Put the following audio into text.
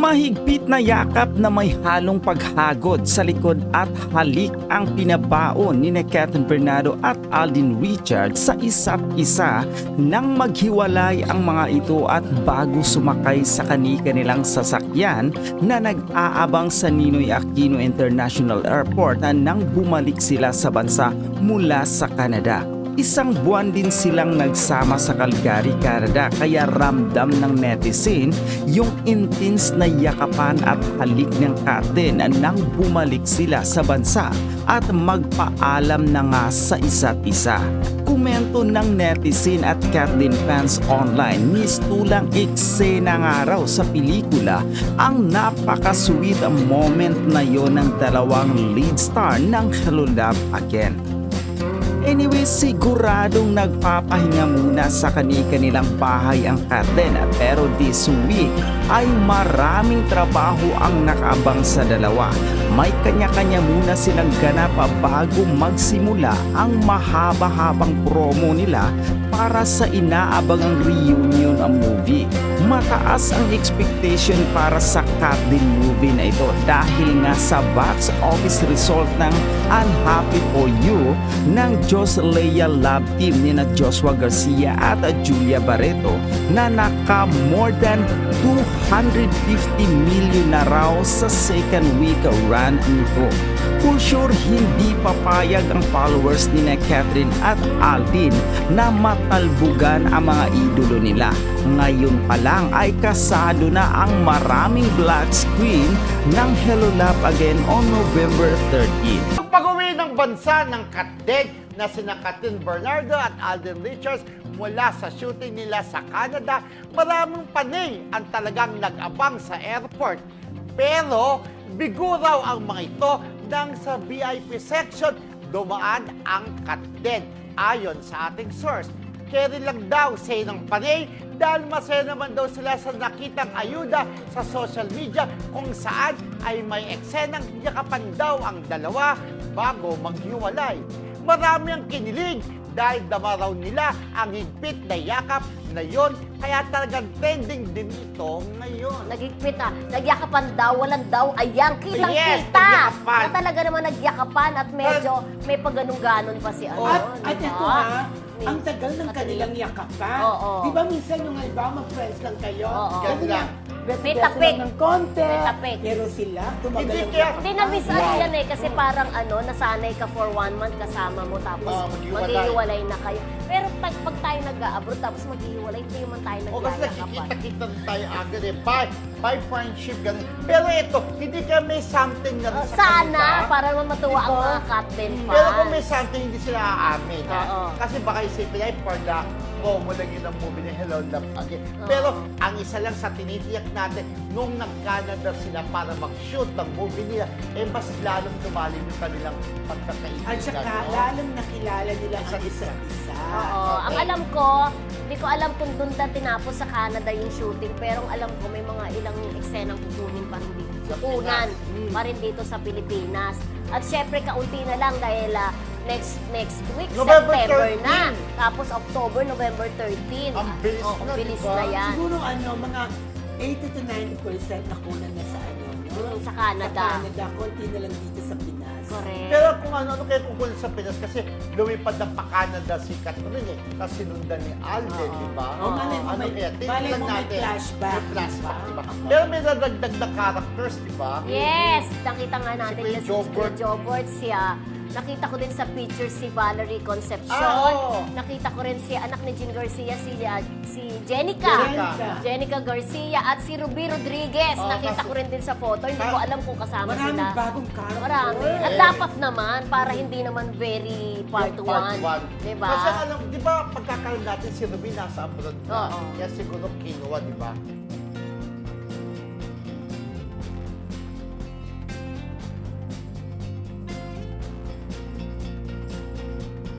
Mahigpit na yakap na may halong paghagod sa likod at halik ang pinabaon ni Catherine Bernardo at Alden Richards sa isa't isa nang maghiwalay ang mga ito at bago sumakay sa kanilang sasakyan na nag-aabang sa Ninoy Aquino International Airport nang bumalik sila sa bansa mula sa Canada. Isang buwan din silang nagsama sa Calgary, Canada, kaya ramdam ng netizen yung intense na yakapan at halik ng Catherine nang bumalik sila sa bansa at magpaalam na nga sa isa't isa. Komento ng netizen at Catherine fans online, mistulang eksena nga raw sa pelikula ang napaka-sweet moment na yon ng dalawang lead star ng Hello Love Again. Anyway, siguradong nagpapahinga muna sa kanilang bahay ang Catherine, pero this week ay maraming trabaho ang nakaabang sa dalawa. May kanya-kanya muna silang ganap bago magsimula ang mahaba-habang promo nila para sa inaabangang reunion movie. Mataas ang expectation para sa Catherine movie na ito dahil nga sa box office result ng Unhappy For You ng Diyos Leia Love Team ni na Joshua Garcia at Julia Barreto na naka more than 250 million na raw sa second week run nito. For sure, hindi papayag ang followers ni na Catherine at Alden na matalbugan ang mga idolo nila. Ngayon pa lang ay kasado na ang maraming black screen ng Hello Love Again on November 13. Ang pag-uwi ng bansa ng Catherine na sina Catherine Bernardo at Alden Richards mula sa shooting nila sa Canada, maraming panay ang talagang nag-abang sa airport. Pero bigo raw ang mga ito nang sa VIP section dumaan ang Catherine. Ayon sa ating source, carry lang daw say ng panay dahil masaya naman daw sila sa nakitang ayuda sa social media kung saan ay may eksenang yakapan daw ang dalawa bago maghiwalay. Marami ang kinilig dahil dama raw nila ang higpit na yakap na yon, kaya talagang trending din ito ngayon. Nagigpit nagyakapan daw, walang daw, ayan, kitang-kita. Nagyakapan. Na talaga naman nagyakapan at medyo may pagganong-ganon pa si ano. At diba? ito ang tagal ng kanilang yakapan. Oo. Di ba minsan yung halimbawa mag-friends lang kayo? Oo. Ganun lang. May Beso-beso tapik. lang ng konti. May tapik. Pero sila, tumagal Hindi ang kaya- yakapan. Hindi na-miss ano yan eh, kasi parang nasanay ka for 1 month kasama mo tapos maghiwalay. maghihiwalay na kayo. Pero pag tayo nag-abroad tapos maghihiwalay, hindi man tayo O kasi nagyakapan. nakikita-kita rin tayo agad by friendship, ganun. Pero ito, hindi kaya may something na rin sa Sana, kanila. para naman matuwa ang Diba? mga Catherine fans. Pero kung may something, hindi sila aamin. Oo. Kasi baka isipin ay for the promo lang yun ang movie ni Hello Love Again. Pero ang isa lang sa tinitiyak natin, nung nag-Canada sila para mag-shoot ng movie nila, mas lalong tumalim yung kanilang pagkakaibigan. At saka, no? lalong nakilala nila ang Isa't isa. isa't isa. Oo. Ang alam ko, hindi ko alam kung doon na tinapos sa Canada yung shooting, pero ang alam ko may mga ilang eksenang kukunin pa rin dito. Sa Kunan Pinas. pa rin dito sa Pilipinas. At syempre, kaunti na lang dahil next week, November September 13. na. Tapos October, November 13. Ang bilis Oo, na, ang bilis diba? na yan. Siguro mga 80 to 90% nakunan na sa ano, no? Sa Canada. Sa Canada, konti na lang dito sa Pinas. Correct. Pero kung ano kaya kukunin sa Pinas kasi lumipad na pa Canada si Catherine tapos sinundan ni Alden, Oo. di ba? Oh, malay mo Ano may- kaya? Tingnan malay mo may natin. flashback, May flashback, di diba? ba? Pero may nadagdag na characters, di ba? Yes! Nakita nga natin Si Kuya na si Jobert. Jobert siya. Nakita ko din sa picture si Valerie Concepcion. Oo. Nakita ko rin si anak ni Jean Garcia, si Jenica. Jenica Garcia at si Ruby Rodriguez. Oo, Nakita ko rin din sa photo. Hindi ko alam kung kasama Maraming sila. bagong character. Marami. At dapat naman, para hindi naman very part 1. Diba? Kasi alam, di ba pagkakaroon natin si Ruby nasa abroad na. Oo. Kaya siguro kinuha, di ba?